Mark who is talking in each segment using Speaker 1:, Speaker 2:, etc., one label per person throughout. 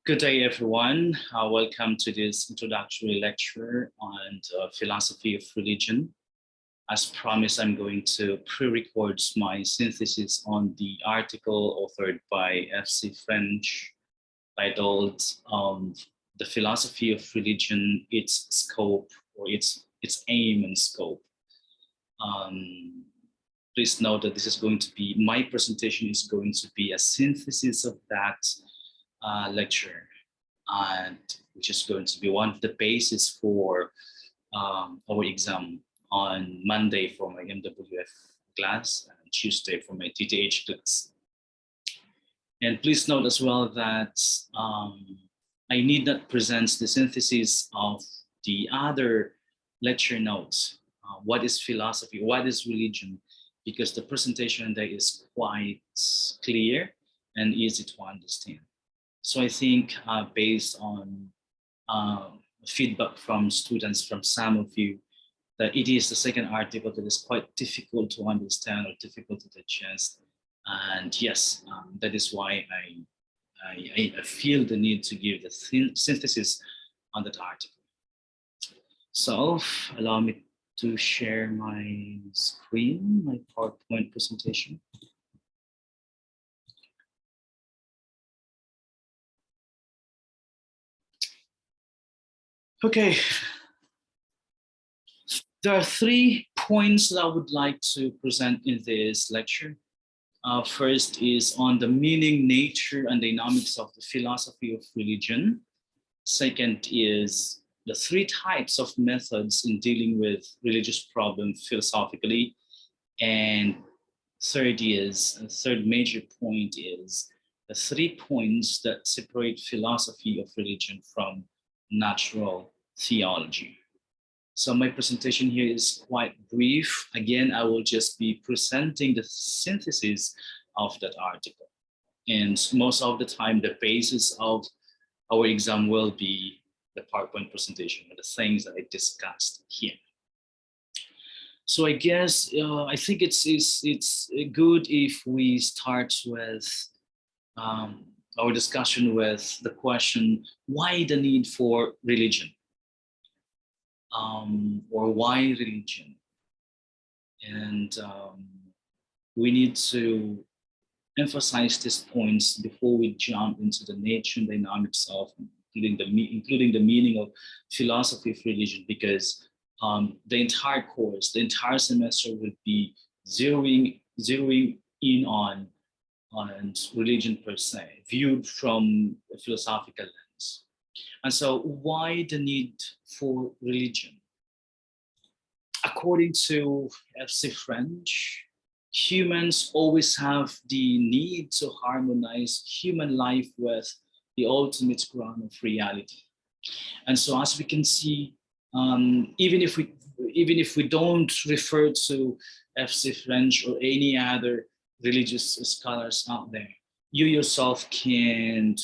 Speaker 1: Good day, everyone. Welcome to this introductory lecture on philosophy of religion. As promised, I'm going to pre-record my synthesis on the article authored by F.C. French titled The Philosophy of Religion, Its Scope, or its Aim and Scope. Please note that this is going to be, my presentation is going to be a synthesis of that lecture, and which is going to be one of the basis for our exam on Monday for my MWF class and Tuesday for my TTH class. And please note as well that I need not present the synthesis of the other lecture notes. What is philosophy? What is religion? Because the presentation there is quite clear and easy to understand. So I think based on feedback from students, from some of you, that it is the second article that is quite difficult to understand or difficult to digest. And yes, that is why I feel the need to give the synthesis on that article. So allow me to share my screen, my PowerPoint presentation. Okay, there are 3 points that I would like to present in this lecture. First is on the meaning, nature, and dynamics of the philosophy of religion. Second is the 3 types of methods in dealing with religious problems philosophically. And third major point is the 3 points that separate philosophy of religion from natural theology. So my presentation here is quite brief. Again, I will just be presenting the synthesis of that article. And most of the time, the basis of our exam will be the PowerPoint presentation and the things that I discussed here. So I guess, I think it's good if we start with our discussion with the question, why the need for religion? Or why religion? And we need to emphasize these points before we jump into the nature and dynamics of including the meaning of philosophy of religion, because the entire course, the entire semester would be zeroing in on religion per se, viewed from a philosophical lens. And so why the need for religion? According to F.C. French, humans always have the need to harmonize human life with the ultimate ground of reality. And so as we can see, even if we don't refer to F.C. French or any other religious scholars out there, you yourself can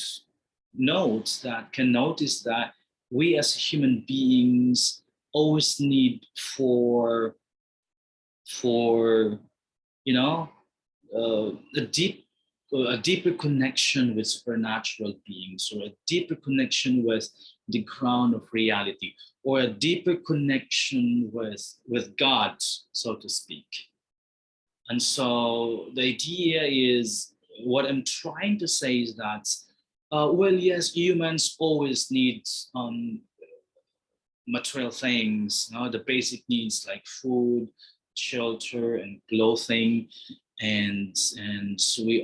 Speaker 1: notice that we as human beings always need for a deeper connection with supernatural beings, or a deeper connection with the ground of reality, or a deeper connection with God, so to speak. And so the idea is, what I'm trying to say is that, well, yes, humans always need material things, the basic needs like food, shelter, and clothing. And we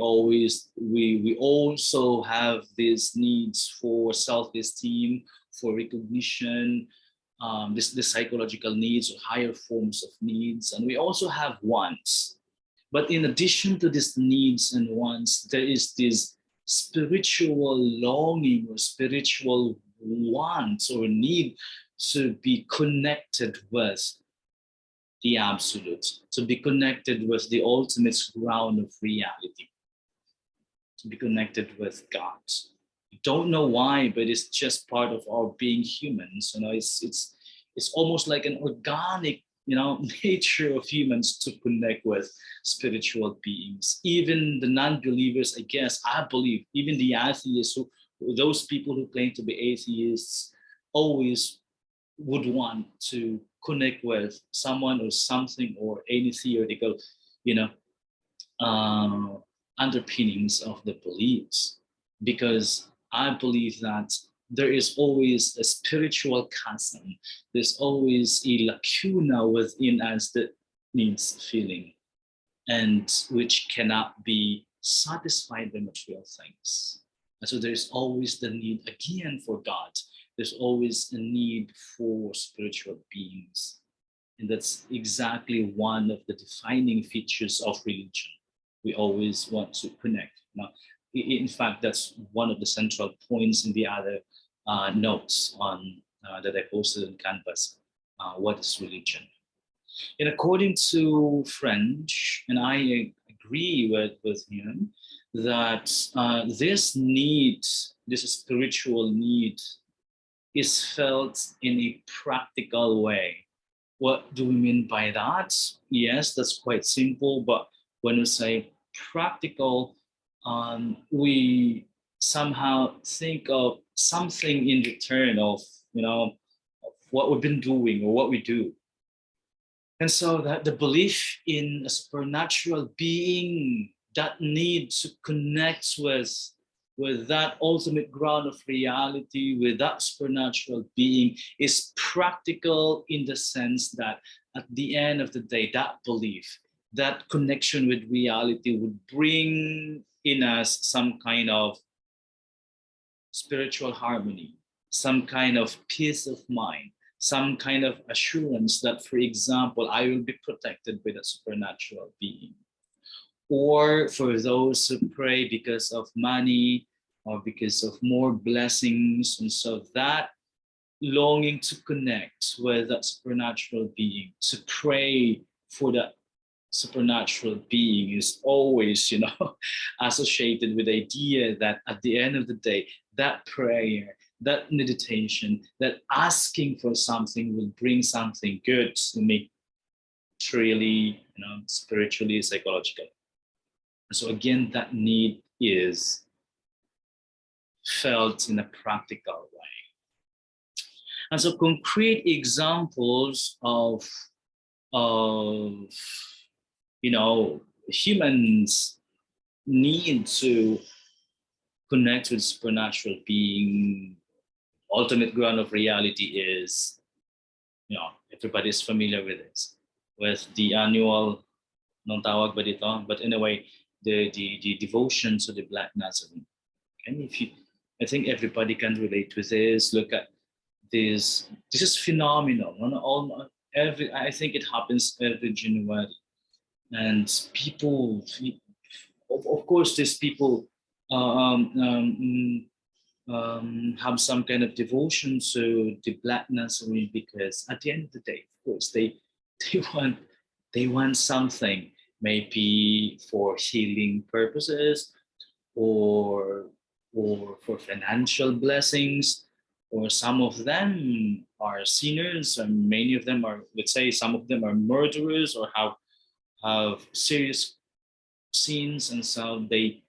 Speaker 1: also have these needs for self-esteem, for recognition, the psychological needs or higher forms of needs. And we also have wants. But in addition to these needs and wants, there is this spiritual longing or spiritual want or need to be connected with the absolute, to be connected with the ultimate ground of reality, to be connected with God. We don't know why, but it's just part of our being humans. It's almost like an organic, nature of humans to connect with spiritual beings. Even the non-believers, I believe, even the atheists those people who claim to be atheists always would want to connect with someone or something or any theoretical, you know, uh, underpinnings of the beliefs, because I believe that there is always a spiritual chasm. There's always a lacuna within us that needs filling, and which cannot be satisfied by material things. And so there's always the need again for God. There's always a need for spiritual beings. And that's exactly one of the defining features of religion. We always want to connect. Now, in fact, that's one of the central points in the other notes on that I posted on Canvas. What is religion? And according to French, and I agree with him, that this need, this spiritual need, is felt in a practical way. What do we mean by that? Yes, that's quite simple, but when we say practical, we somehow think of something in return of, of what we've been doing or what we do. And so that the belief in a supernatural being, that need to connect with that ultimate ground of reality, with that supernatural being, is practical in the sense that at the end of the day, that belief, that connection with reality would bring in us some kind of spiritual harmony, some kind of peace of mind, some kind of assurance that, for example, I will be protected by the supernatural being. Or for those who pray because of money or because of more blessings. And so that longing to connect with that supernatural being, to pray for that supernatural being, is always, associated with the idea that at the end of the day, that prayer, that meditation, that asking for something will bring something good to me, truly, spiritually, psychologically. So again, that need is felt in a practical way. And so concrete examples of humans need to connect with supernatural being, ultimate ground of reality is, everybody's familiar with this, with the annual, non tawag ba dito? But anyway, the devotion to the Black Nazarene. And I think everybody can relate with this. Look at this. This is phenomenal. I think it happens every January, and people, of course, these people have some kind of devotion to the Black Nazarene, because at the end of the day, of course, they want something, maybe for healing purposes, or for financial blessings, or some of them are sinners, and many of them are, let's say, some of them are murderers or have serious sins, and so they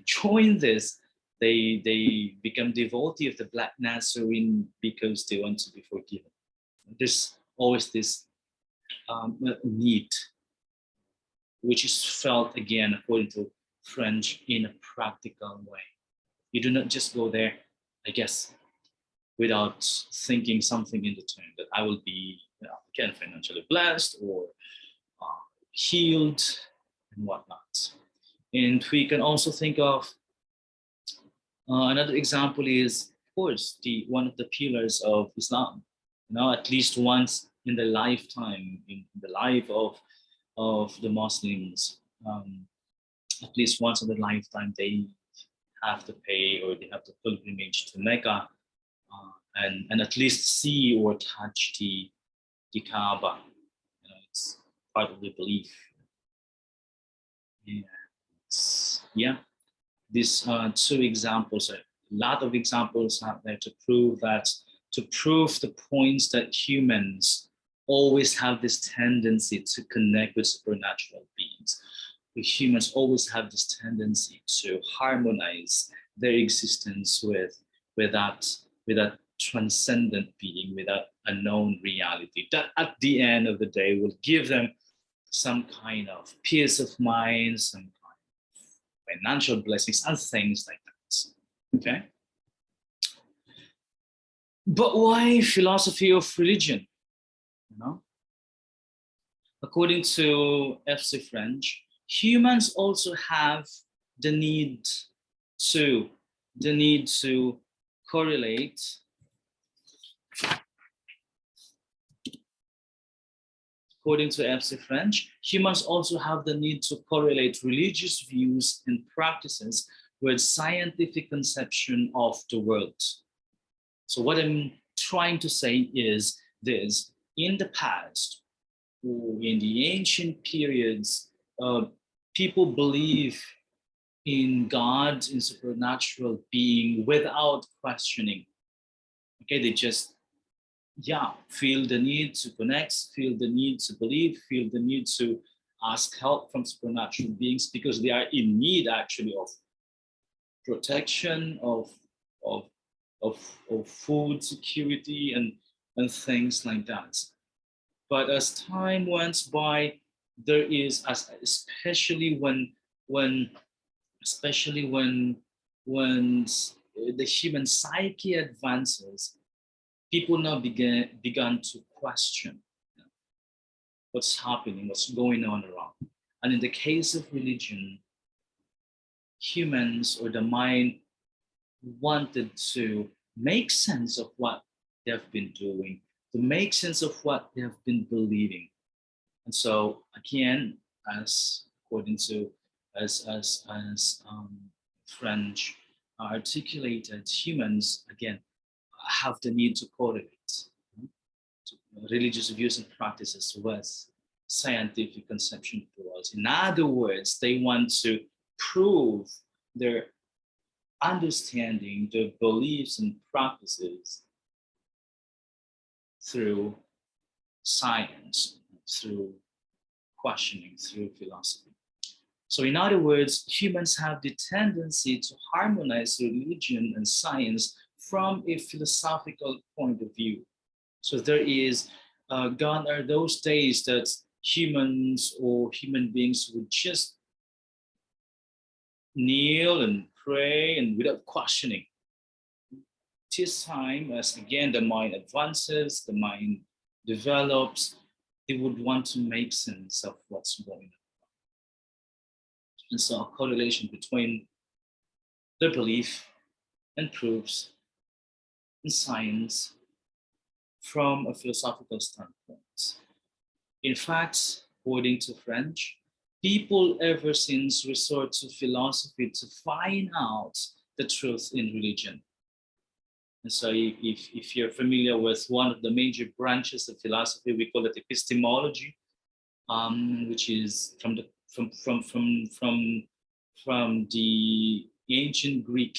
Speaker 1: join this. They become devotee of the Black Nazarene because they want to be forgiven. There's always this need, which is felt, again, according to French, in a practical way. You do not just go there, I guess, without thinking something in return, that I will be, again, financially blessed or healed and whatnot. And we can also think of another example is, of course, one of the pillars of Islam. At least once in the lifetime, in the life of the Muslims, at least once in the lifetime, they have to pay, or they have to pilgrimage to Mecca, and at least see or touch the Kaaba. It's part of the belief. Yeah, these two examples, a lot of examples out there to prove the points that humans always have this tendency to connect with supernatural beings. We humans always have this tendency to harmonize their existence with that with that transcendent being, with that unknown reality that at the end of the day will give them some kind of peace of mind, some kind of financial blessings and things like that. Okay. But why philosophy of religion? You know, according to F.C. French, humans also have the need to correlate. According to F.C. French, humans also have the need to correlate religious views and practices with scientific conception of the world. So what I'm trying to say is this: in the past, or in the ancient periods, people believe in God, in supernatural being without questioning. Okay, they just feel the need to connect, feel the need to believe, feel the need to ask help from supernatural beings because they are in need actually of protection, of of food security and things like that. But as time went by, there is, as especially when especially when the human psyche advances, people now began to question what's happening, what's going on around. And in the case of religion, humans or the mind wanted to make sense of what they have been doing, to make sense of what they have been believing. And so again, as according to as French articulated, humans again have the need to correlate religious views and practices with scientific conception of the world. In other words, they want to prove their understanding, their beliefs and practices through science, through questioning, through philosophy. So in other words, humans have the tendency to harmonize religion and science from a philosophical point of view. So there is, gone are those days that humans or human beings would just kneel and pray and without questioning. This time, as again the mind advances, the mind develops, they would want to make sense of what's going on. And so a correlation between their belief and proofs and science from a philosophical standpoint. In fact, according to French, people ever since resort to philosophy to find out the truth in religion. And so if you're familiar with one of the major branches of philosophy, we call it epistemology, which is from the ancient Greek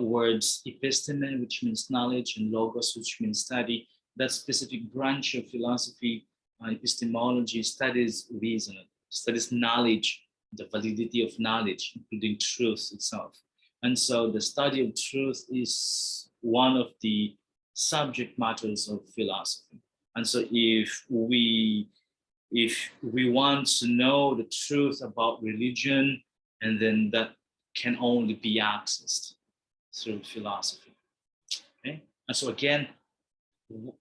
Speaker 1: words episteme, which means knowledge, and logos, which means study. That specific branch of philosophy, epistemology, studies reason, studies knowledge, the validity of knowledge, including truth itself. And so the study of truth is one of the subject matters of philosophy. And so if we want to know the truth about religion, and then that can only be accessed through philosophy. Okay, and so again,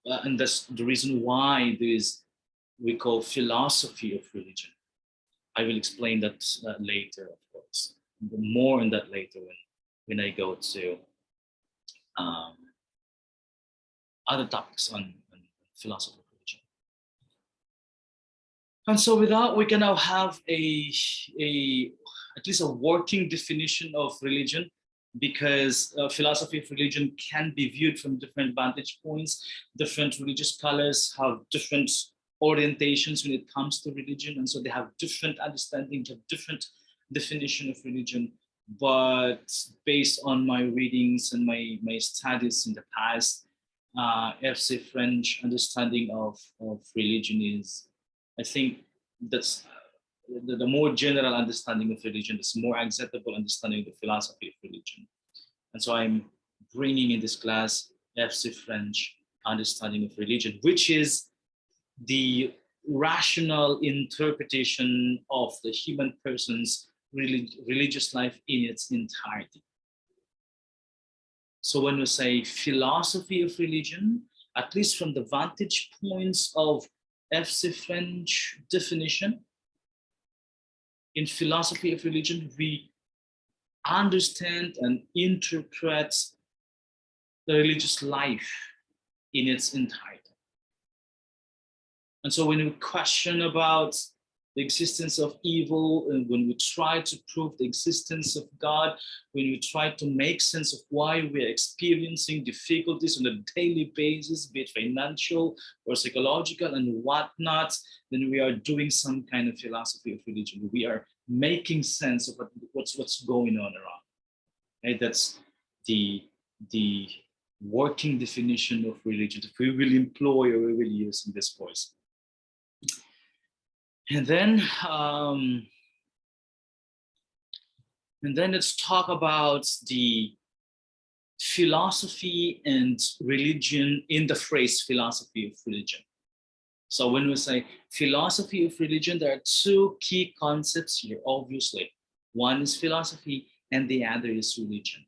Speaker 1: and that's the reason why this we call philosophy of religion. I will explain that later, of course. More on that later when I go to other topics on philosophy of religion. And so with that, we can now have at least a working definition of religion, because philosophy of religion can be viewed from different vantage points. Different religious scholars have different orientations when it comes to religion, and so they have different understandings, have different definition of religion. But based on my readings and my studies in the past, FC French understanding of religion is, I think that's the more general understanding of religion, is more acceptable understanding of the philosophy of religion. And so I'm bringing in this class FC French, Understanding of Religion, which is the rational interpretation of the human person's religious life in its entirety. So when we say philosophy of religion, at least from the vantage points of FC French definition, in philosophy of religion, we understand and interpret the religious life in its entirety. And so when we question about the existence of evil, and when we try to prove the existence of God, when we try to make sense of why we're experiencing difficulties on a daily basis, be it financial or psychological and whatnot, then we are doing some kind of philosophy of religion. We are making sense of what's going on around. Right? That's the working definition of religion that we will employ or we will use in this course. And then let's talk about the philosophy and religion in the phrase philosophy of religion. So when we say philosophy of religion, there are two key concepts here, obviously. One is philosophy and the other is religion.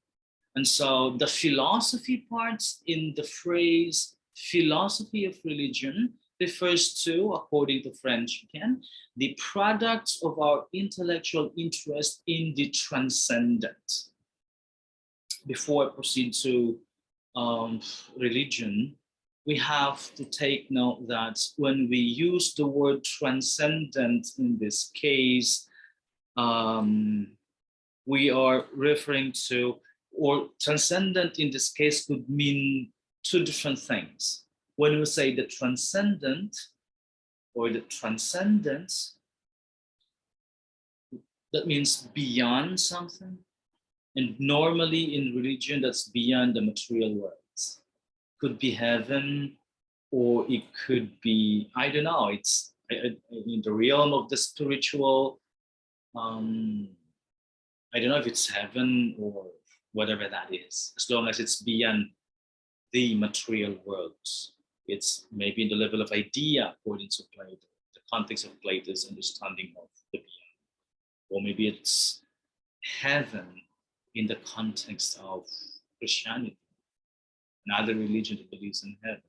Speaker 1: And so the philosophy parts in the phrase philosophy of religion refers to, according to French again, the products of our intellectual interest in the transcendent. Before I proceed to religion, we have to take note that when we use the word transcendent in this case, we are referring to, or transcendent in this case could mean two different things. When we say the transcendent or the transcendence, that means beyond something. And normally in religion, that's beyond the material worlds. Could be heaven, or it could be, I don't know, it's in the realm of the spiritual. I don't know if it's heaven or whatever that is, as long as it's beyond the material worlds. It's maybe in the level of idea, according to Plato, the context of Plato's understanding of the beyond. Or maybe it's heaven in the context of Christianity, another religion that believes in heaven.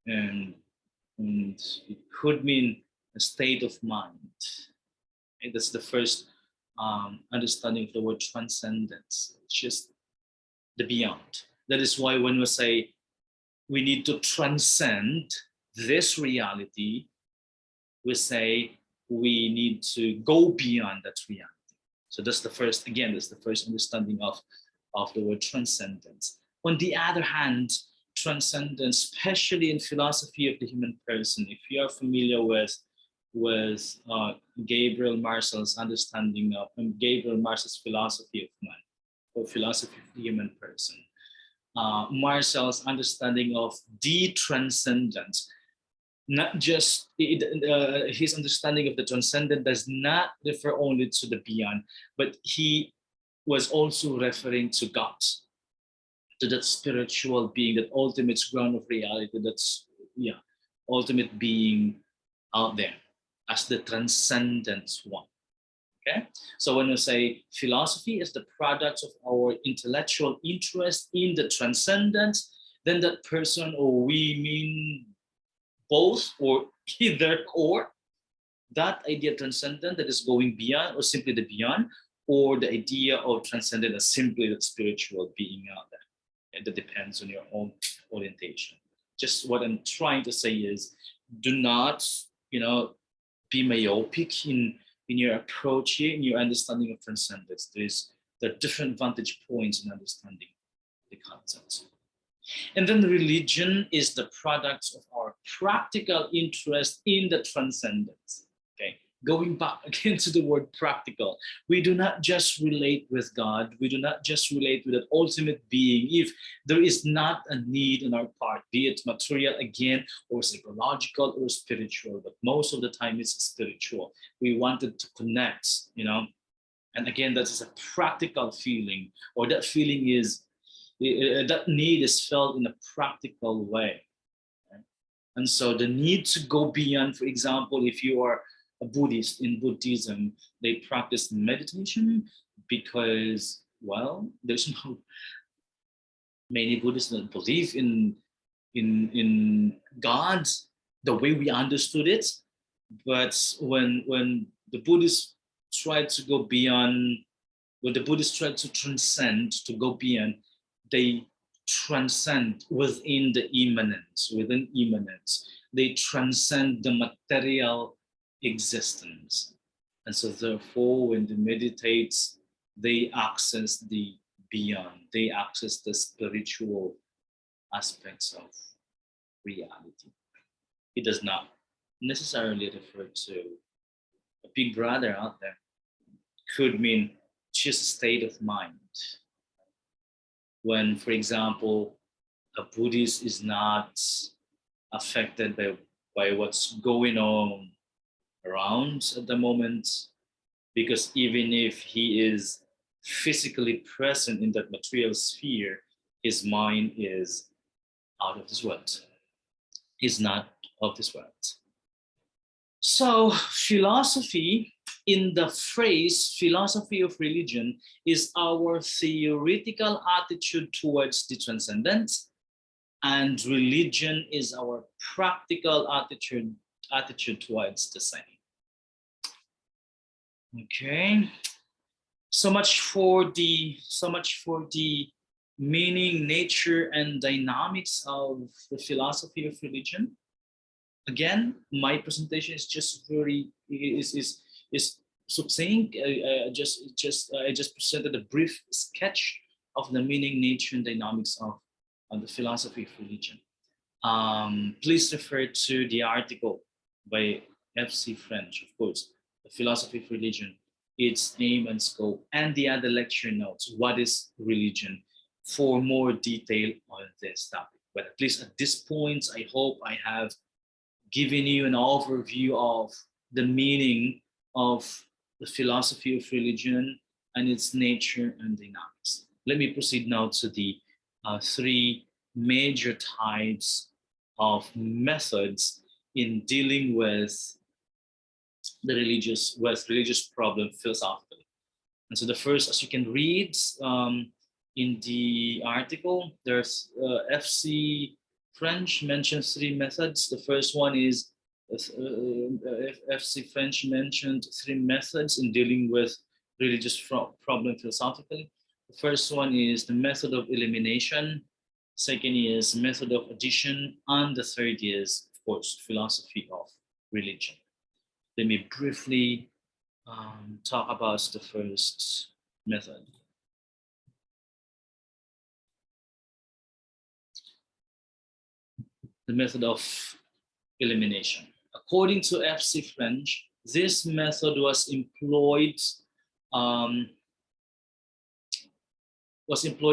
Speaker 1: And it could mean a state of mind. And that's the first understanding of the word transcendence, just the beyond. That is why when we say we need to transcend this reality, we say we need to go beyond that reality. So that's the first, again, that's the first understanding of the word transcendence. On the other hand, transcendence, especially in philosophy of the human person, if you are familiar with Gabriel Marcel's understanding of Gabriel Marcel's philosophy of man, or philosophy of the human person, Marcel's understanding of the transcendent, not just his understanding of the transcendent does not refer only to the beyond, but he was also referring to God, to that spiritual being, that ultimate ground of reality, that's ultimate being out there as the transcendent one. Okay, so when we say philosophy is the product of our intellectual interest in the transcendent, then that person, or we mean both or either or, that idea of transcendent that is going beyond or simply the beyond, or the idea of transcendent as simply the spiritual being out there. And that depends on your own orientation. Just what I'm trying to say is, do not, be myopic in your approach here, in your understanding of transcendence. There are different vantage points in understanding the concepts. And then religion is the product of our practical interest in the transcendence. Okay, going back again to the word practical, we do not just relate with God, we do not just relate with that ultimate being if there is not a need on our part, be it material again, or psychological or spiritual, but most of the time it's spiritual. We wanted to connect, And again, that is a practical feeling, or that feeling is, that need is felt in a practical way. Right? And so the need to go beyond, for example, if you are a Buddhist, in Buddhism, they practice meditation because, well, there's no, many Buddhists don't believe in God the way we understood it. But when the Buddhists try to go beyond, when the Buddhists try to transcend, to go beyond, they transcend within the immanence, within immanence. They transcend the material existence. And so therefore, when they meditate, they access the beyond, they access the spiritual aspects of reality. It does not necessarily refer to a big brother out there. Could mean just a state of mind. When, for example, a Buddhist is not affected by what's going on around at the moment, because even if he is physically present in that material sphere, his mind is out of this world. He's not of this world. So philosophy, in the phrase philosophy of religion, is our theoretical attitude towards the transcendent, and religion is our practical attitude towards the same. Okay, so much for the meaning, nature, and dynamics of the philosophy of religion. Again, my presentation is just very is succinct. I just presented a brief sketch of the meaning, nature, and dynamics of the philosophy of religion. Please refer to the article by F.C. French, of course, The Philosophy of Religion, Its Aim and Scope, and the other lecture notes, What is Religion, for more detail on this topic. But at least at this point, I hope I have given you an overview of the meaning of the philosophy of religion and its nature and dynamics. Let me proceed now to the three major types of methods in dealing with the religious problem philosophically. And so the first, as you can read in the article, there's F.C. French mentions three methods. The first one is F.C. French mentioned three methods in dealing with religious problem philosophically. The first one is the method of elimination. Second is method of addition. And the third is, of course, philosophy of religion. Let me briefly talk about the first method. The method of elimination. According to F.C. French, this method was employed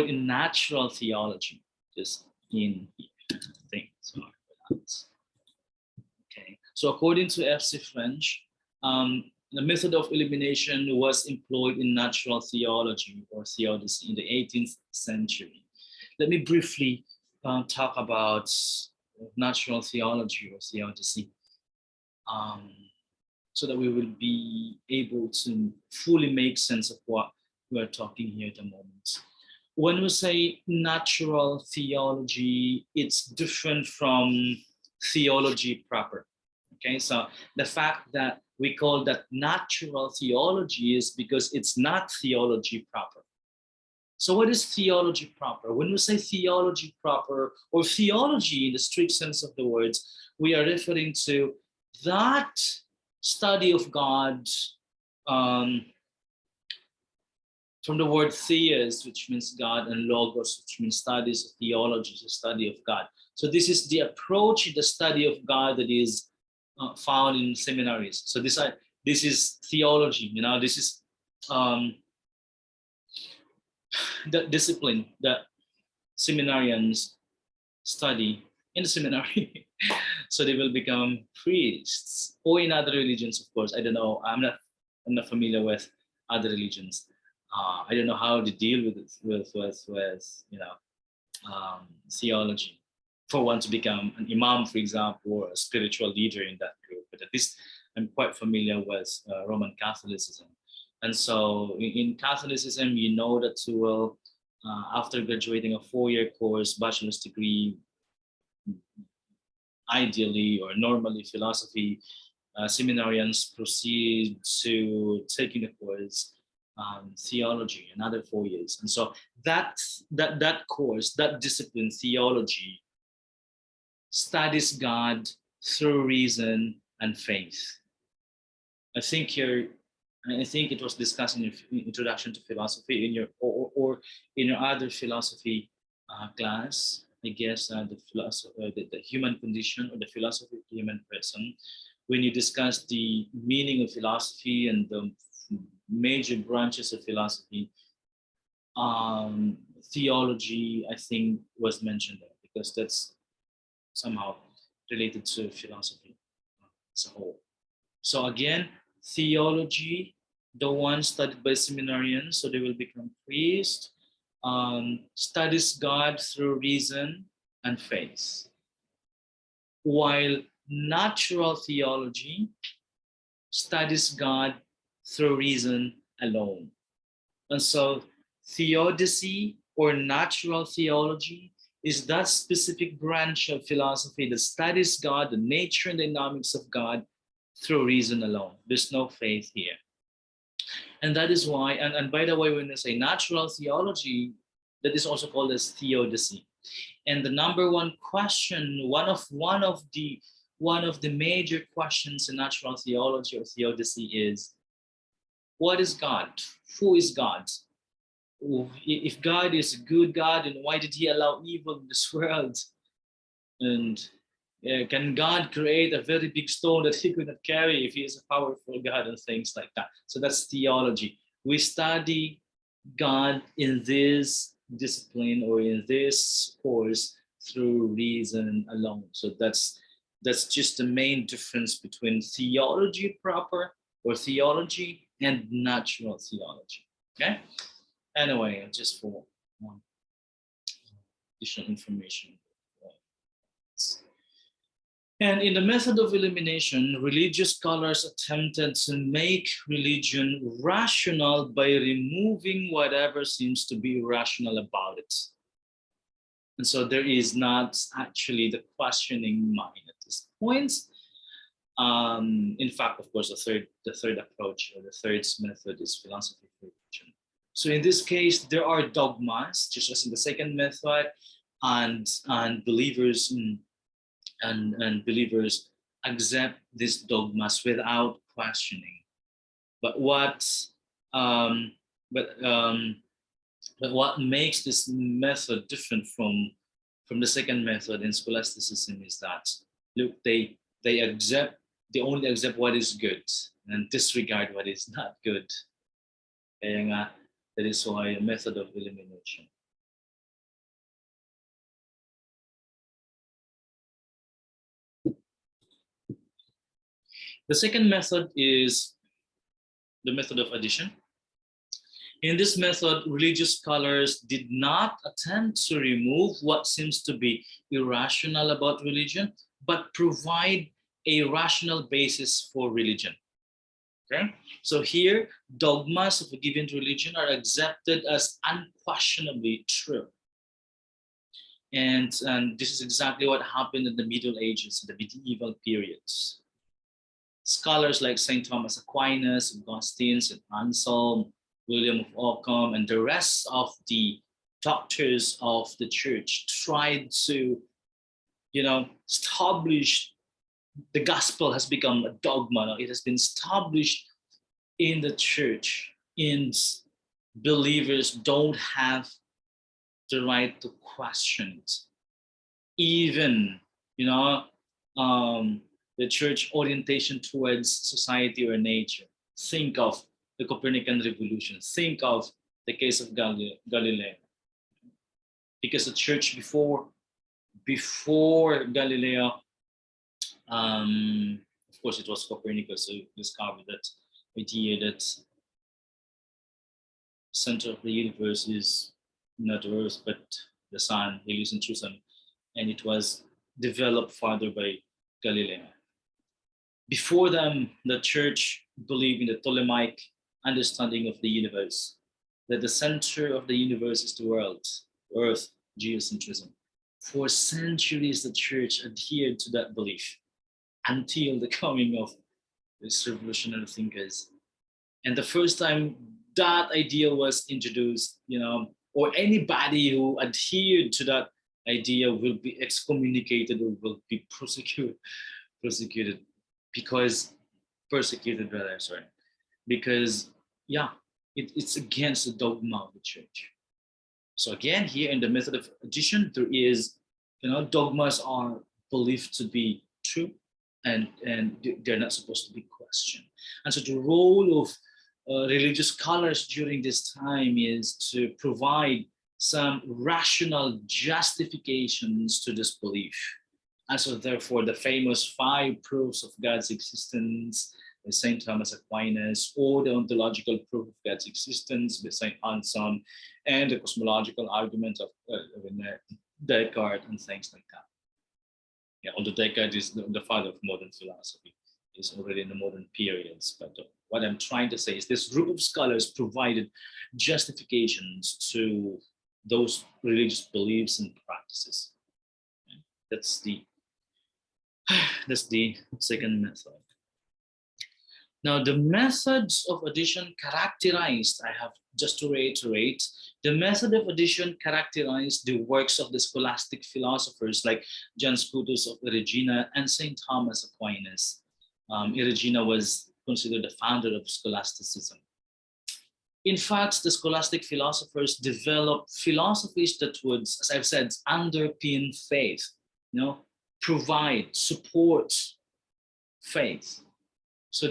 Speaker 1: in natural theology, just in here. Sorry for that. Okay, so according to F.C. French, the method of elimination was employed in natural theology or theodicy in the 18th century. Let me briefly talk about natural theology or theodicy, so that we will be able to fully make sense of what we're talking here at the moment. When we say natural theology, it's different from theology proper. Okay, so the fact that we call that natural theology is because it's not theology proper. So what is theology proper? When we say theology proper or theology in the strict sense of the words, we are referring to that study of God from the word theos, which means God, and logos, which means studies of theology, the study of God. So this is the approach in the study of God that is found in seminaries. So this is theology, this is the discipline that seminarians study in the seminary. So they will become priests, or in other religions, of course. I don't know. I'm not familiar with other religions. I don't know how to deal with it, theology. For one to become an imam, for example, or a spiritual leader in that group. But at least I'm quite familiar with Roman Catholicism. And so in Catholicism, you know that after graduating a 4-year course, bachelor's degree, ideally or normally philosophy, seminarians proceed to taking the course theology, another 4 years. And so that course, that discipline, theology, studies God through reason and faith. I think here, I think it was discussed in your introduction to philosophy in your or in your other philosophy class. I guess the human condition or the philosophy of the human person. When you discuss the meaning of philosophy and the major branches of philosophy, theology I think was mentioned there because that's somehow related to philosophy as a whole. So again, theology, the one studied by seminarians, so they will become priests, studies God through reason and faith. While natural theology studies God through reason alone. And so theodicy or natural theology is that specific branch of philosophy that studies God, the nature and dynamics of God through reason alone. There's no faith here. And that is why, and by the way, when I say natural theology, that is also called as theodicy. And the number one question, one of the major questions in natural theology or theodicy is, what is God? Who is God? If God is a good God, then why did he allow evil in this world? And can God create a very big stone that he could not carry if he is a powerful God and things like that? So that's theology. We study God in this discipline or in this course through reason alone. So that's just the main difference between theology proper or theology and natural theology. Okay. Anyway, just for additional information. And in the method of elimination, religious scholars attempted to make religion rational by removing whatever seems to be irrational about it. And so there is not actually the questioning mind at this point. In fact, of course, the third approach or the third method is philosophy for religion. So in this case, there are dogmas, just as in the second method, and believers and believers accept these dogmas without questioning. But what makes this method different from the second method in scholasticism is that, look, they only accept what is good and disregard what is not good. Kaya that is why a method of elimination. The second method is the method of addition. In this method, religious scholars did not attempt to remove what seems to be irrational about religion, but provide a rational basis for religion. Okay? So here, dogmas of a given religion are accepted as unquestionably true. And this is exactly what happened in the Middle Ages, the medieval periods. Scholars like St. Thomas Aquinas, Augustine, St. Anselm, William of Ockham, and the rest of the doctors of the church tried to, establish the gospel has become a dogma. It has been established in the church, and believers don't have the right to question it. Even, the church orientation towards society or nature. Think of the Copernican revolution. Think of the case of Galileo. Because the church before Galileo, of course, it was Copernicus who discovered that idea that center of the universe is not the earth, but the sun, heliocentrism, and it was developed further by Galileo. Before them, the church believed in the Ptolemaic understanding of the universe, that the center of the universe is the world, earth, geocentrism. For centuries, the church adhered to that belief until the coming of these revolutionary thinkers. And the first time that idea was introduced, or anybody who adhered to that idea will be excommunicated or will be prosecuted because persecuted rather, sorry, because yeah, it's against the dogma of the church. So again, here in the method of addition, there is, dogmas are believed to be true, and they're not supposed to be questioned. And so the role of religious scholars during this time is to provide some rational justifications to this belief. And so therefore the famous 5 proofs of God's existence by St. Thomas Aquinas, or the ontological proof of God's existence by St. Anselm, and the cosmological argument of Descartes and things like that. Yeah, although Descartes is the father of modern philosophy, is already in the modern periods. But what I'm trying to say is this group of scholars provided justifications to those religious beliefs and practices. That's the second method. Now, the methods of addition characterized, I have just to reiterate, the method of addition characterized the works of the scholastic philosophers like John Scotus of Regina and St. Thomas Aquinas. Regina was considered the founder of scholasticism. In fact, the scholastic philosophers developed philosophies that would, as I've said, underpin faith, provide, support faith. So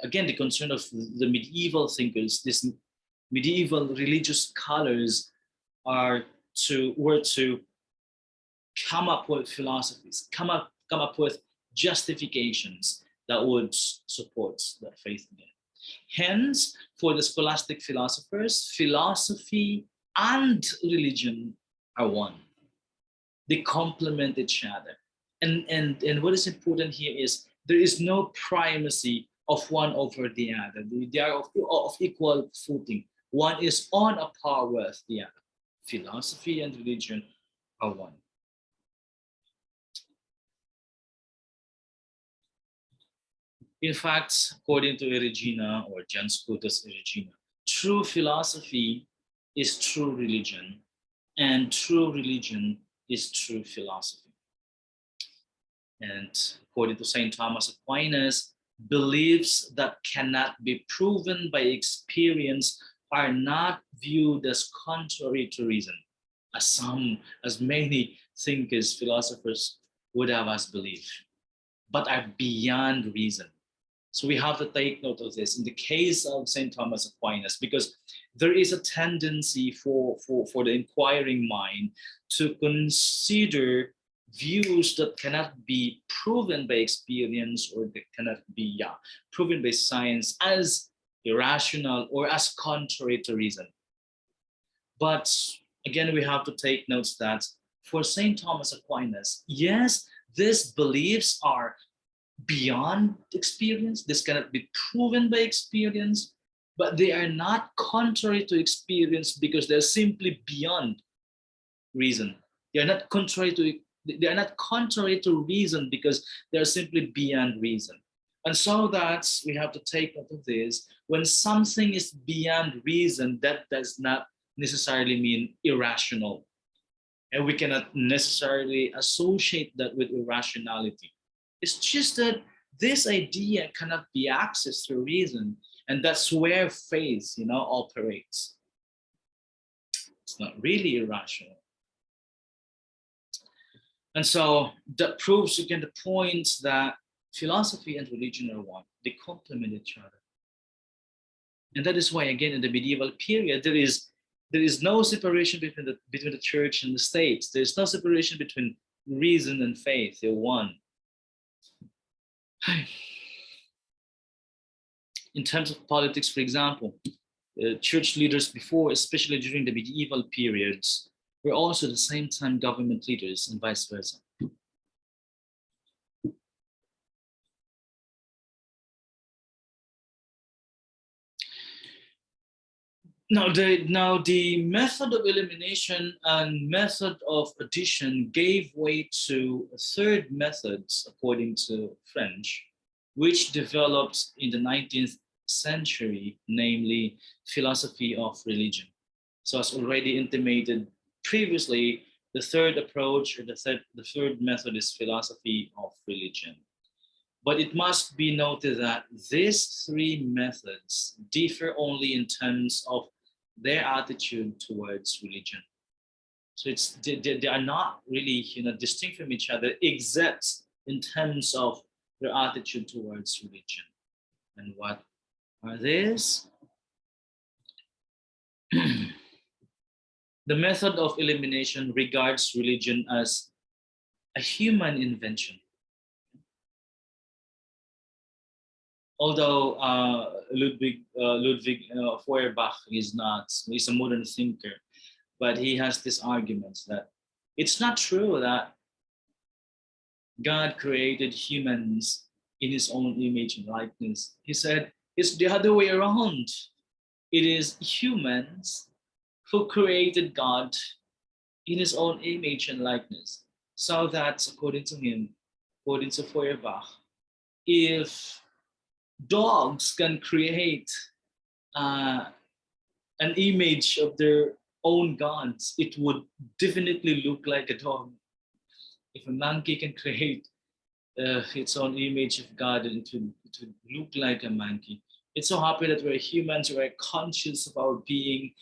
Speaker 1: again, the concern of the medieval thinkers, these medieval religious scholars were to come up with philosophies, come up with justifications that would support that faith again. Hence, for the scholastic philosophers, philosophy and religion are one. They complement each other. And what is important here is there is no primacy of one over the other. They are of equal footing. One is on a par with the other. Philosophy and religion are one. In fact, according to Regina, or John Scotus Regina, true philosophy is true religion, and true religion is true philosophy. And according to St. Thomas Aquinas, beliefs that cannot be proven by experience are not viewed as contrary to reason, as many thinkers, philosophers would have us believe, but are beyond reason. So we have to take note of this in the case of St. Thomas Aquinas, because there is a tendency for the inquiring mind to consider views that cannot be proven by experience, or that cannot be proven by science, as irrational or as contrary to reason. But again, we have to take notes that for St. Thomas Aquinas, yes, these beliefs are beyond experience. This cannot be proven by experience, but they are not contrary to experience because they're simply beyond reason. They are not contrary to reason because they're simply beyond reason. And so that we have to take note of this. When something is beyond reason, that does not necessarily mean irrational. And we cannot necessarily associate that with irrationality. It's just that this idea cannot be accessed through reason. And that's where faith, operates. It's not really irrational. And so that proves again the point that philosophy and religion are one. They complement each other. And that is why, again, in the medieval period, there is no separation between the church and the state. There is no separation between reason and faith. They're one. In terms of politics, for example, church leaders before, especially during the medieval periods, were also at the same time government leaders and vice versa. Now the method of elimination and method of addition gave way to a third method, according to French, which developed in the 19th century, namely philosophy of religion. So as already intimated previously, the third approach or the third method is philosophy of religion. But it must be noted that these three methods differ only in terms of their attitude towards religion. So they are not really distinct from each other, except in terms of their attitude towards religion. And what are these? The method of elimination regards religion as a human invention. Although Ludwig Feuerbach is a modern thinker, but he has this argument that it's not true that God created humans in his own image and likeness. He said it's the other way around. It is humans who created God in his own image and likeness. So that, according to him, according to Feuerbach, if dogs can create an image of their own gods, it would definitely look like a dog. If a monkey can create its own image of God, it would look like a monkey. It's so happy that we're humans, we're conscious of our being,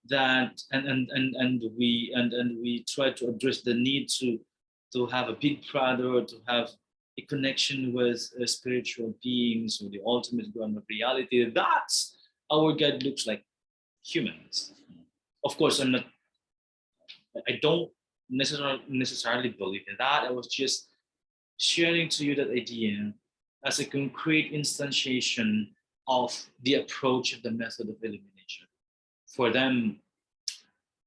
Speaker 1: that and we try to address the need to have a big brother, or to have a connection with spiritual beings or the ultimate ground of reality. That's our God looks like humans. Of course, I don't necessarily believe in that. I was just sharing to you that idea as a concrete instantiation of the approach of the method of elimination. For them,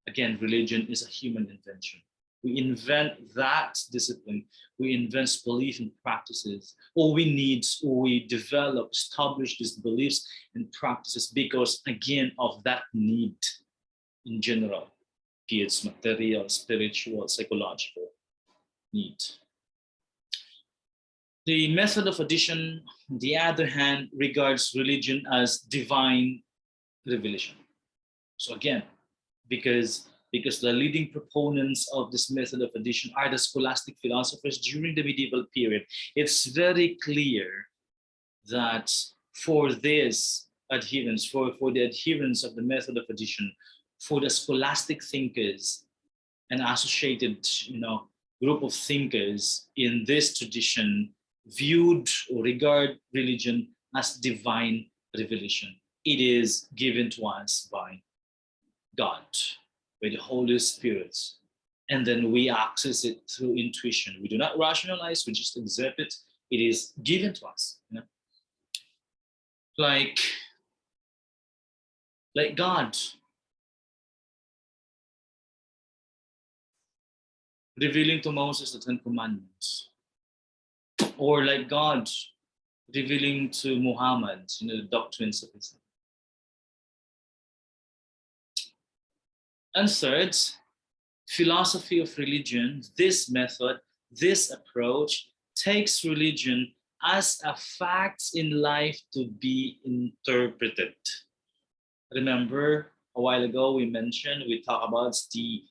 Speaker 1: again, religion is a human invention. We invent that discipline, we invent belief and practices, or we develop, establish these beliefs and practices because, again, of that need in general, be it material, spiritual, psychological need. The method of addition, on the other hand, regards religion as divine revelation. So again, because the leading proponents of this method of addition are the scholastic philosophers during the medieval period, it's very clear that for this adherence, for the adherence of the method of addition, for the scholastic thinkers and associated group of thinkers in this tradition, viewed or regard religion as divine revelation. It is given to us by God, by the Holy Spirit, and then we access it through intuition. We do not rationalize, we just accept it. It is given to us. Like God revealing to Moses the Ten Commandments, or like God revealing to Muhammad, the doctrines of Islam. And third, philosophy of religion, this method, this approach takes religion as a fact in life to be interpreted. Remember, a while ago we talked about the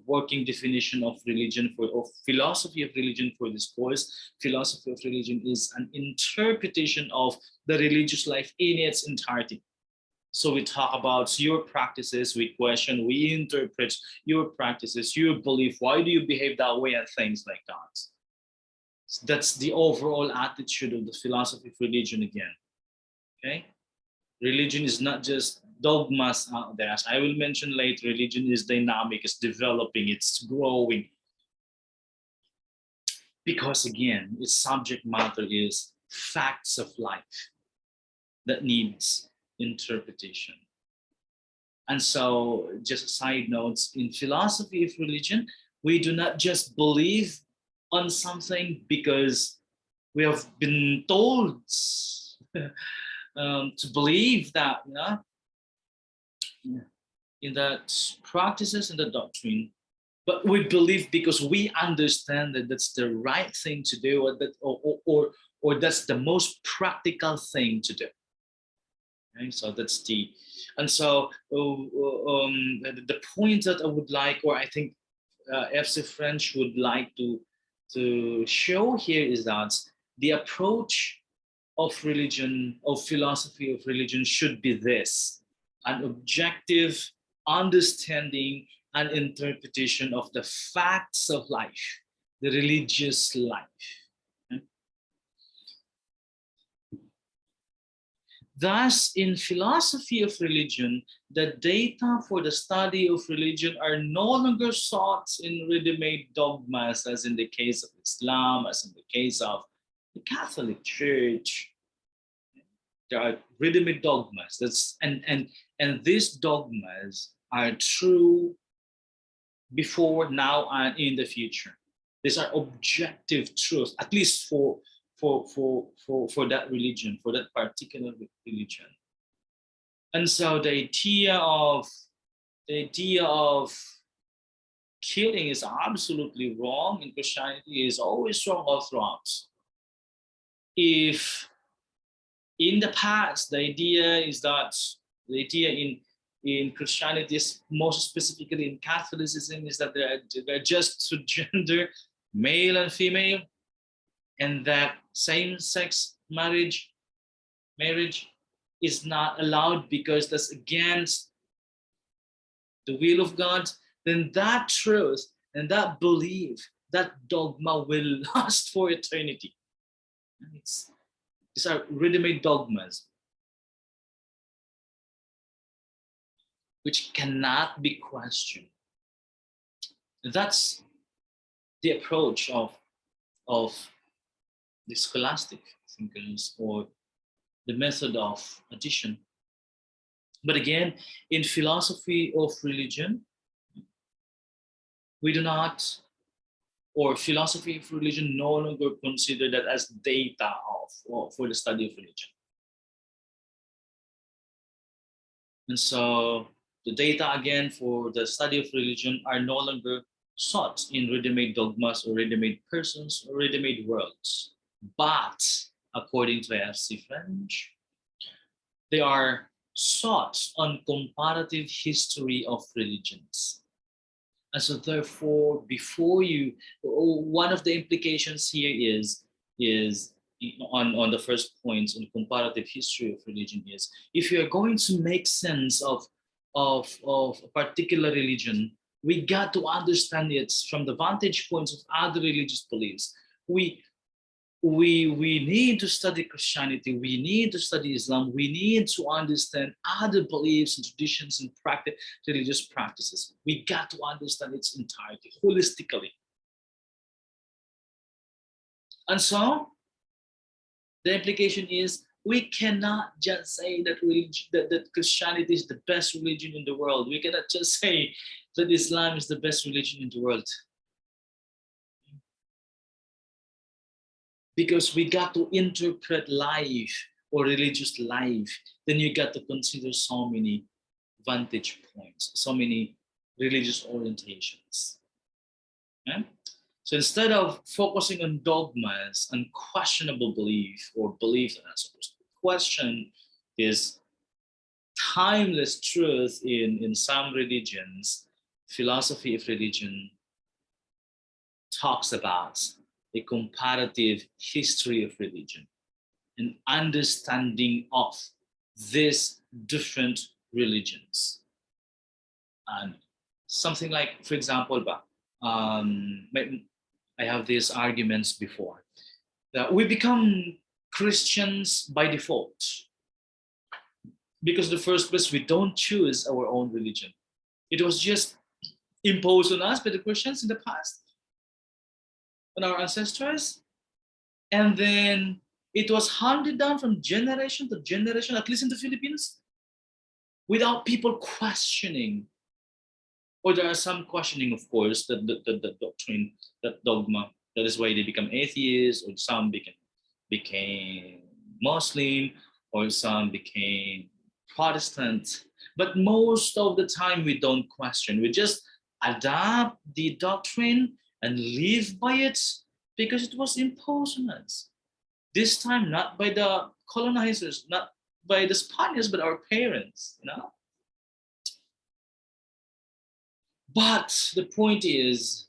Speaker 1: working definition of religion of philosophy of religion for this course. Philosophy of religion is an interpretation of the religious life in its entirety. So we talk about your practices, we question, we interpret your practices, your belief. Why do you behave that way, and things like that? So that's the overall attitude of the philosophy of religion again. Okay? Religion is not just dogmas out there. As I will mention later, religion is dynamic, it's developing, it's growing. Because again, its subject matter is facts of life that needs interpretation. And so, just a side notes, in philosophy of religion, we do not just believe on something because we have been told to believe that, in the practices and the doctrine, but we believe because we understand that that's the right thing to do, or that's the most practical thing to do. Okay? So that's the, and so the point that I would like, or I think FC French would like to show here is that the approach of religion, of philosophy of religion, should be this: an objective understanding and interpretation of the facts of life, the religious life. Thus, in philosophy of religion, the data for the study of religion are no longer sought in ready-made dogmas, as in the case of Islam, as in the case of the Catholic Church. There are ready-made dogmas. And these dogmas are true before, now, and in the future. These are objective truths, at least for that religion, for that particular religion. And so the idea of killing is absolutely wrong in Christianity, is always wrong all throughout. If in the past the idea in Christianity, most specifically in Catholicism, is that they're just to gender, male and female, and that same-sex marriage is not allowed because that's against the will of God, then that truth and that belief, that dogma will last for eternity. These are ready-made dogmas which cannot be questioned. That's the approach of the scholastic thinkers, or the method of addition. But again, in philosophy of religion, we do not, or philosophy of religion no longer consider that as data for the study of religion. And so the data, again, for the study of religion are no longer sought in ready-made dogmas or ready-made persons or ready-made worlds. But according to FC French, they are sought on comparative history of religions. And so therefore, before you, one of the implications here is on the first point on comparative history of religion is, if you're going to make sense of a particular religion, we got to understand it from the vantage points of other religious beliefs. We need to study Christianity, we need to study Islam, we need to understand other beliefs and traditions and religious practices. We got to understand its entirety, holistically. And so, the implication is, we cannot just say that Christianity is the best religion in the world. We cannot just say that Islam is the best religion in the world. Because we got to interpret life or religious life, then you got to consider so many vantage points, so many religious orientations. Okay? So instead of focusing on dogmas and questionable belief, or belief that are supposed to be questioned, is timeless truth in some religions, philosophy of religion talks about a comparative history of religion, an understanding of these different religions. And something like, for example, I have these arguments before, that we become Christians by default. Because in the first place, we don't choose our own religion. It was just imposed on us by the Christians in the past, on our ancestors. And then it was handed down from generation to generation, at least in the Philippines. without people questioning. Or there are some questioning, of course, the doctrine, that dogma. That is why they become atheists, or some became Muslim, or some became Protestant. But most of the time, we don't question. We just adapt the doctrine and live by it because it was imposed on us. This time, not by the colonizers, not by the Spaniards, but our parents, you know? But the point is,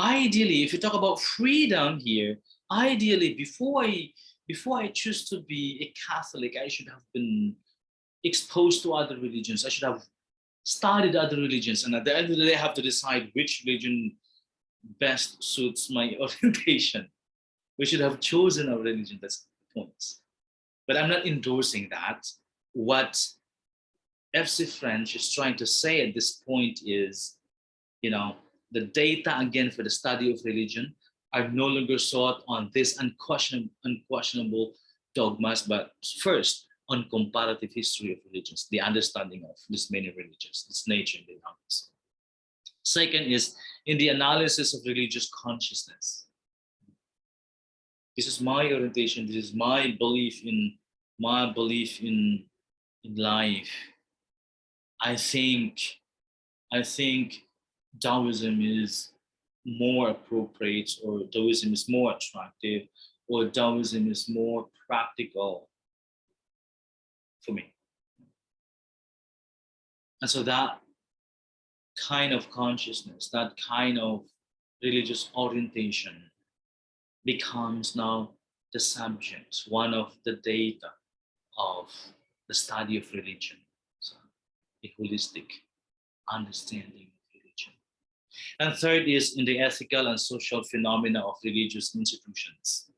Speaker 1: ideally, if you talk about freedom here, ideally, before I choose to be a Catholic, I should have been exposed to other religions. I should have studied other religions, and at the end of the day, I have to decide which religion best suits my orientation. We should have chosen our religion. That's the point. But I'm not endorsing that. What FC French is trying to say at this point is, you know, the data again for the study of religion are no longer sought on this unquestionable dogmas, but first on comparative history of religions, the understanding of these many religions, its nature and dynamics. Second is in the analysis of religious consciousness. This is my orientation. This is my belief in life. I think Taoism is more appropriate, or Taoism is more attractive, or Taoism is more practical for me. And so that kind of consciousness, that kind of religious orientation becomes now the subject, one of the data of the study of religion. So a holistic understanding of religion. And third is in the ethical and social phenomena of religious institutions.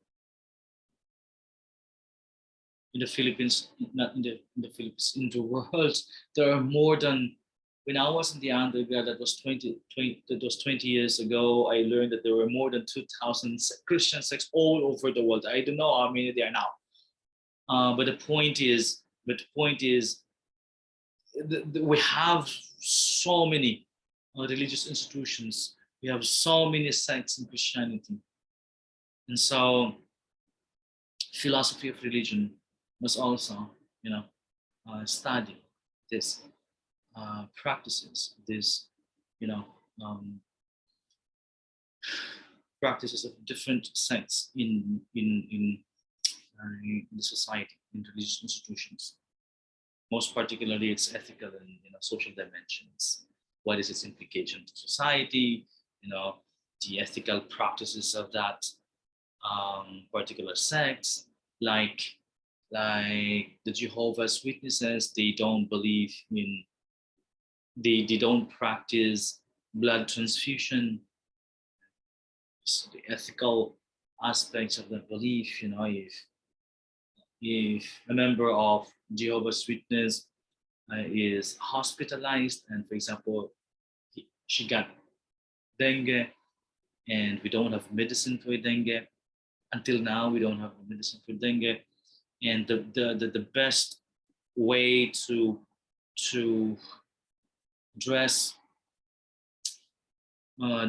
Speaker 1: In the Philippines, not in the Philippines, in the world, there are more than, when I was in the undergrad, that was 20 years ago, I learned that there were more than 2,000 Christian sects all over the world. I don't know how many there are now. But the point is, we have so many religious institutions. We have so many sects in Christianity. And so philosophy of religion must also, study this practices, this, practices of different sects in the society, in religious institutions. Most particularly, its ethical and social dimensions. What is its implication to society? The ethical practices of that particular sects, like the Jehovah's Witnesses. They don't believe in. They don't practice blood transfusion. So the ethical aspects of the belief, if a member of Jehovah's Witness is hospitalized, and for example, she got dengue, and we don't have medicine for dengue. Until now, we don't have medicine for dengue, and the best way to address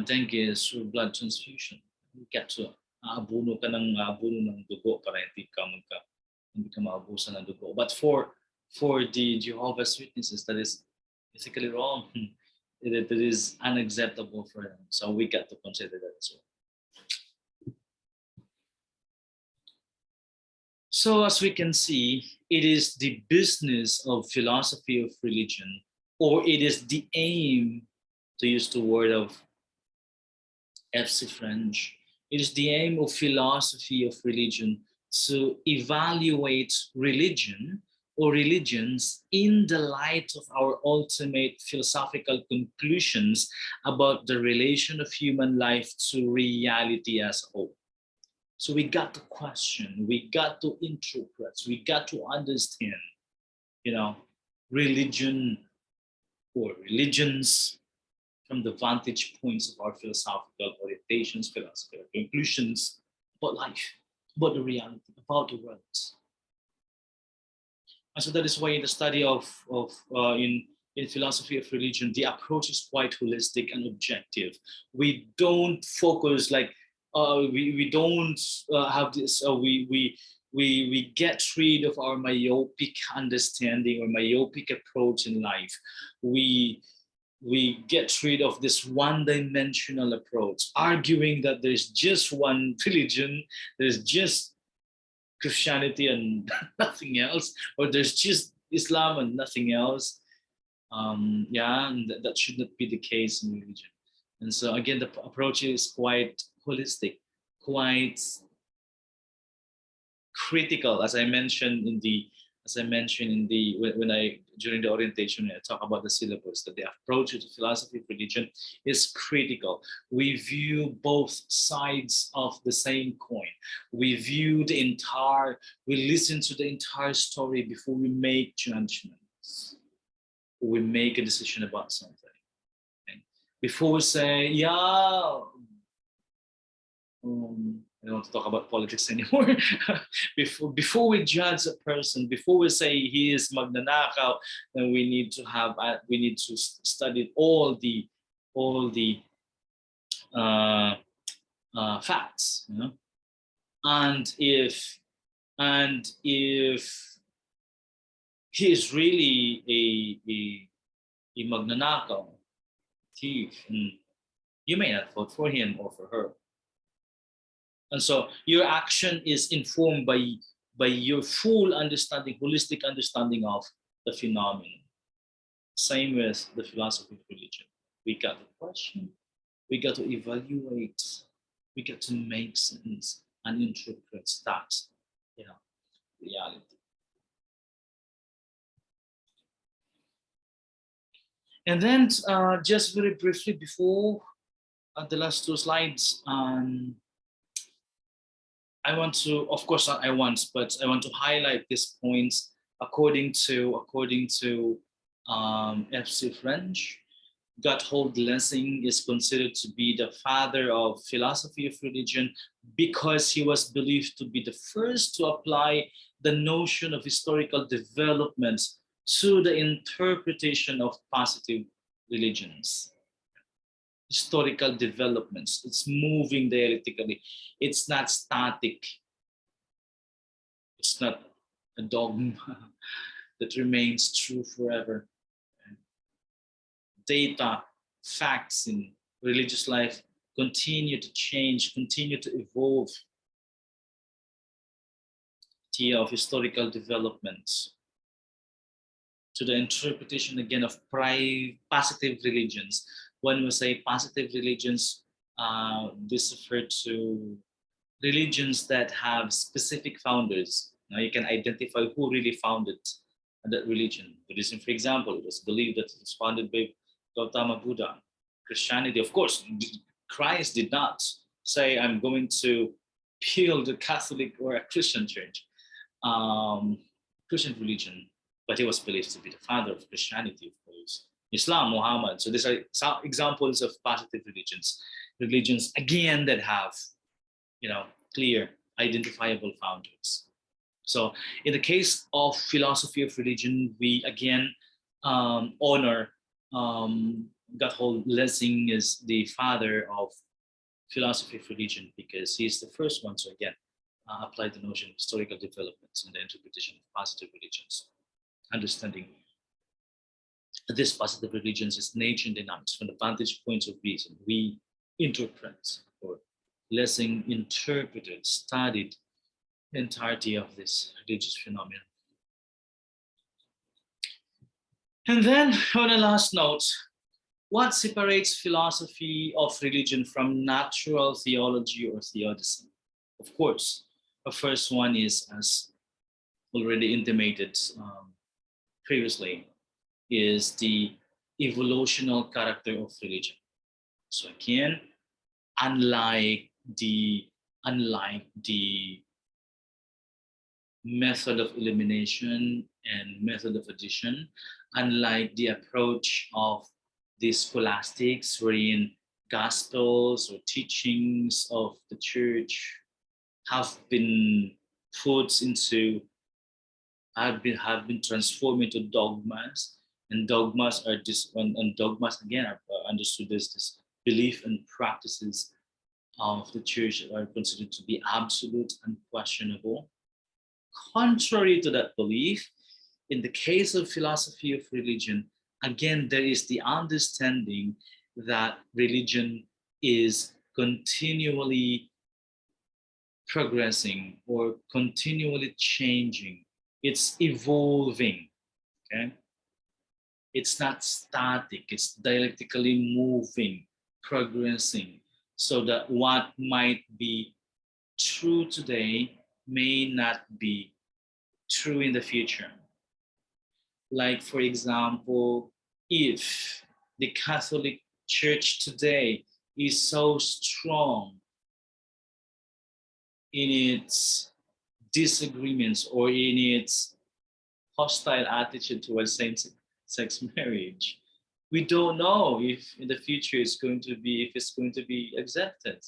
Speaker 1: dengue is through blood transfusion. You get to aabuno ka ng dugo para hindi ka maabusan ng dugo. But for the Jehovah's Witnesses, that is ethically wrong. That is unacceptable for them. So we got to consider that as well. So as we can see, it is the business of philosophy of religion, or it is the aim, to use the word of FC French, it is the aim of philosophy of religion to evaluate religion or religions in the light of our ultimate philosophical conclusions about the relation of human life to reality as a whole. So we got to question, we got to interpret, we got to understand, religion or religions from the vantage points of our philosophical orientations, philosophical conclusions about life, about the reality, about the world. And so that is why in the study in philosophy of religion, the approach is quite holistic and objective. We don't focus like we don't have this. We get rid of our myopic understanding or myopic approach in life. We we get rid of this one-dimensional approach, arguing that there's just one religion, there's just Christianity and nothing else, or there's just Islam and nothing else. Yeah, and that should not be the case in religion. And so again, the approach is quite holistic, quite critical, as I mentioned in the when I during the orientation I talk about the syllabus, that the approach to philosophy of religion is critical. We view both sides of the same coin. We view we listen to the entire story before we make judgments. We make a decision about something. Okay? Before we say, yeah, I don't want to talk about politics anymore. before we judge a person, before we say he is magnanakaw, then we need to study all the uh, facts, you know? and if he is really a magnanakaw thief, you may not vote for him or for her. And so your action is informed by your full understanding, holistic understanding of the phenomenon. Same with the philosophy of religion. We got to question, we got to evaluate, we got to make sense and interpret that, reality. And then just very briefly before the last two slides, I want to, of course, not I want, but I want to highlight these points according to F.C. French. Gotthold Lessing is considered to be the father of philosophy of religion because he was believed to be the first to apply the notion of historical development to the interpretation of positive religions. Historical developments. It's moving dialectically. It's not static. It's not a dogma that remains true forever. Data, facts in religious life continue to change, continue to evolve. The idea of historical developments to the interpretation again of positive religions. When we say positive religions, this refers to religions that have specific founders. Now you can identify who really founded that religion. Buddhism, for example, it was believed that it was founded by Gautama Buddha. Christianity, of course, Christ did not say, I'm going to build a Catholic or a Christian church, Christian religion, but he was believed to be the father of Christianity, of course. Islam, Muhammad. So these are some examples of positive religions. Religions, again, that have, clear, identifiable founders. So in the case of philosophy of religion, we again honor Gotthold Lessing is the father of philosophy of religion because he's the first one to again apply the notion of historical developments in the interpretation of positive religions. Understanding this positive religions is nature dynamics from the vantage point of reason. We interpret, or Lessing interpreted, studied the entirety of this religious phenomenon. And then on a last note, what separates philosophy of religion from natural theology or theodicy? Of course, the first one is, as already intimated previously, is the evolutional character of religion. So again, unlike the method of elimination and method of addition, unlike the approach of the scholastics, wherein gospels or teachings of the church have been put into have been transformed into dogmas, and dogmas are and dogmas again are understood as this belief and practices of the church that are considered to be absolute and questionable. Contrary to that belief, in the case of philosophy of religion, again, there is the understanding that religion is continually progressing or continually changing. It's evolving, okay? It's not static, it's dialectically moving, progressing, so that what might be true today may not be true in the future. Like, for example, if the Catholic Church today is so strong in its disagreements or in its hostile attitude towards same-sex marriage, we don't know if in the future it's going to be accepted.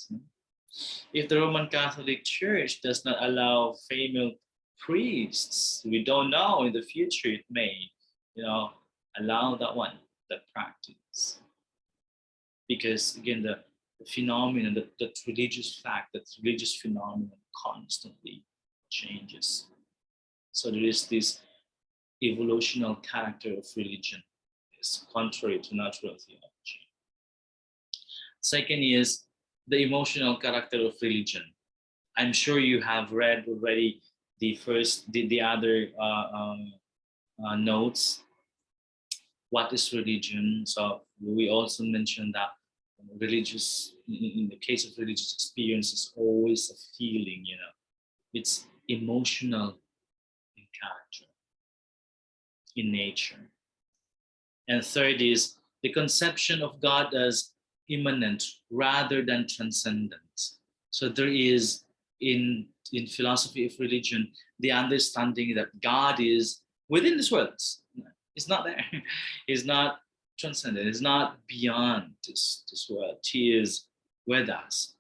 Speaker 1: If the Roman Catholic Church does not allow female priests, we don't know in the future it may, allow that practice. Because again, the phenomenon, the religious fact, that religious phenomenon constantly changes. So there is this evolutional character of religion, is contrary to natural theology. Second is the emotional character of religion. I'm sure you have read already the other notes. What is religion? So we also mentioned that in the case of religious experience, is always a feeling. It's emotional in character, in nature. And third is the conception of God as immanent rather than transcendent. So there is in philosophy of religion the understanding that God is within this world. He's not there. He's not transcendent. He's not beyond this world. He is with us.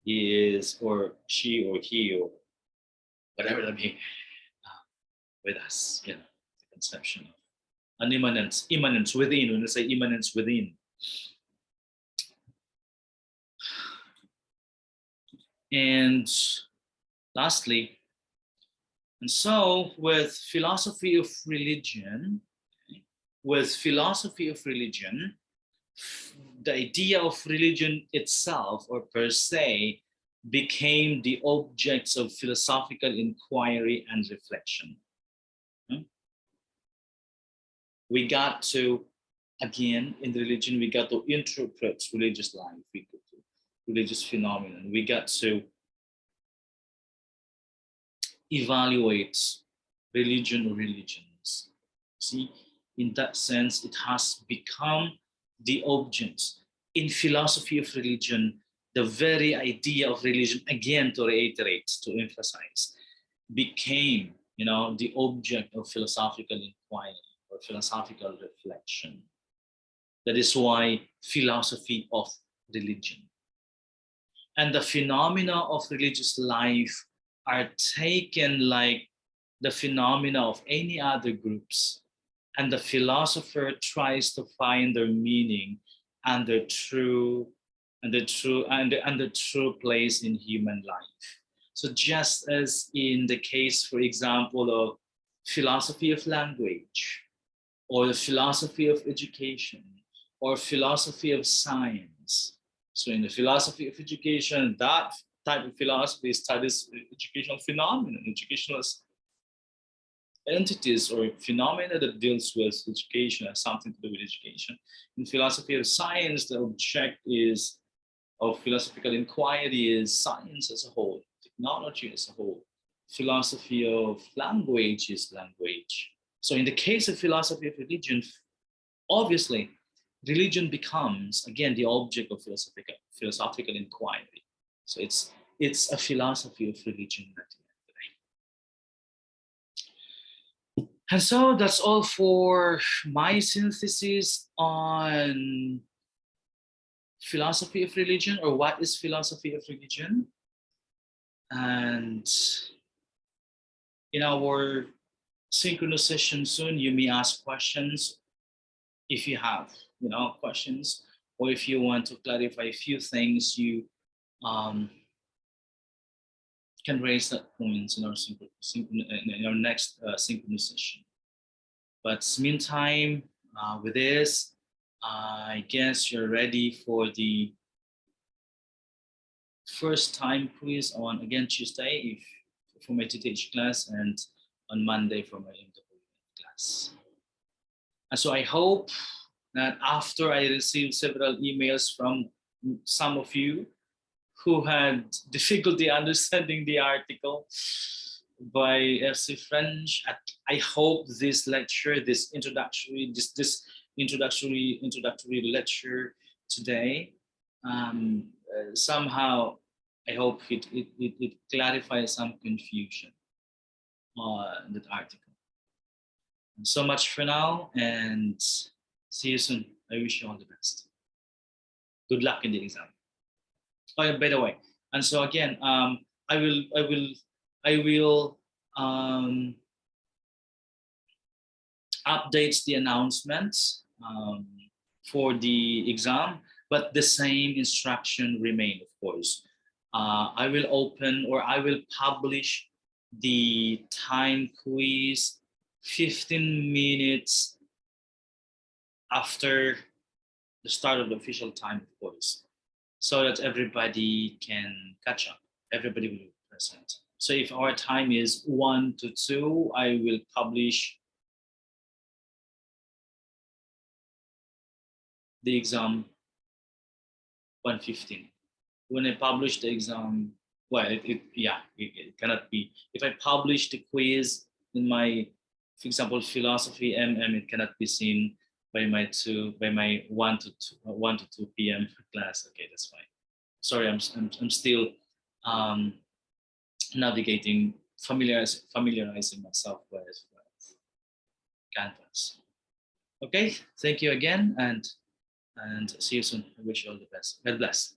Speaker 1: He is, or she, or he, or whatever that be, with us. The conception of an immanence within. When we say immanence within. And lastly, and so with philosophy of religion, the idea of religion itself, or per se, became the objects of philosophical inquiry and reflection. We got to, again, in religion, we got to interpret religious life, we got to religious phenomenon. We got to evaluate religion or religions. See, in that sense, it has become the object. In philosophy of religion, the very idea of religion, again, to reiterate, to emphasize, became, the object of philosophical inquiry or philosophical reflection. That is why philosophy of religion. And the phenomena of religious life are taken like the phenomena of any other groups, and the philosopher tries to find their meaning and the true place in human life. So just as in the case, for example, of philosophy of language, or the philosophy of education, or philosophy of science. So in the philosophy of education, that type of philosophy studies educational phenomena, educational entities or phenomena that deals with education, has something to do with education. In philosophy of science, the object of philosophical inquiry is science as a whole, technology as a whole. Philosophy of language is language. So in the case of philosophy of religion, obviously, religion becomes, again, the object of philosophical inquiry. So it's a philosophy of religion at the end of the day. And so that's all for my synthesis on philosophy of religion, or what is philosophy of religion. And in our synchronous session soon. You may ask questions if you have, questions, or if you want to clarify a few things, you um, can raise that points in our in our next synchronous session. But meantime, with this, I guess you're ready for the first time quiz on again Tuesday for my TTH class, and on Monday for my MW class. And so I hope that after I received several emails from some of you who had difficulty understanding the article by FC French, I hope this lecture, this introductory lecture today, somehow I hope it clarifies some confusion on that article. And so much for now, and see you soon. I wish you all the best. Good luck in the exam. Oh, by the way, and so again, I will update the announcements for the exam, but the same instruction remain, of course. I will open, or I will publish the time quiz 15 minutes after the start of the official time, of course, so that everybody can catch up. Everybody will be present. So if our time is 1 to 2, I will publish the exam 1:15. When I publish the exam, well, it cannot be. If I publish the quiz in my, for example, philosophy it cannot be seen by my 1 to 2 p.m. class. Okay, that's fine. Sorry, I'm still navigating, familiarizing myself with Canvas. Okay, thank you again, and see you soon. I wish you all the best. God bless.